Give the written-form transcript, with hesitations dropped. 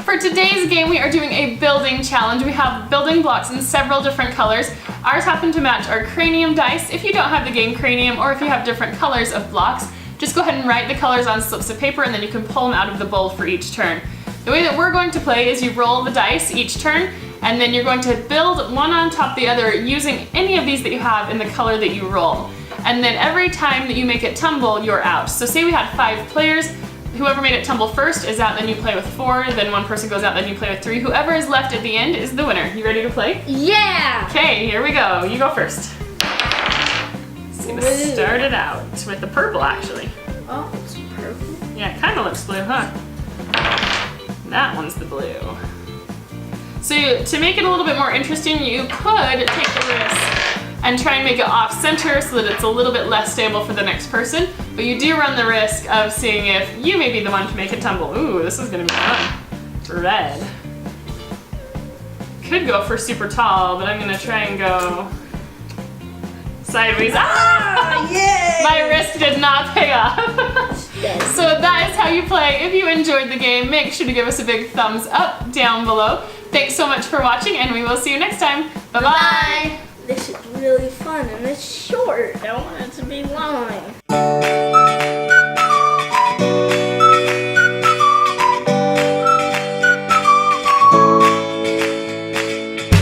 For today's game, we are doing a building challenge. We have building blocks in several different colors. Ours happen to match our cranium dice. If you don't have the game cranium, or if you have different colors of blocks, just go ahead and write the colors on slips of paper and then you can pull them out of the bowl for each turn. The way that we're going to play is you roll the dice each turn, and then you're going to build one on top of the other using any of these that you have in the color that you roll. And then every time that you make it tumble, you're out. So say we had 5 players, whoever made it tumble first is out, then you play with 4, then one person goes out, then you play with 3. Whoever is left at the end is the winner. You ready to play? Yeah! Okay, here we go. You go first. It's gonna start it out with the purple, actually. Oh, it's purple. Yeah, it kind of looks blue, huh? That one's the blue. So to make it a little bit more interesting, you could take the risk and try and make it off center so that it's a little bit less stable for the next person, but you do run the risk of seeing if you may be the one to make it tumble. Ooh, this is gonna be fun. Red. Could go for super tall, but I'm gonna try and go sideways. Ah! Yay! My risk did not pay off. Yes. So that is how you play. If you enjoyed the game, make sure to give us a big thumbs up down below. Thanks so much for watching, and we will see you next time. Bye-bye. This is really fun, and it's short. I want it to be long.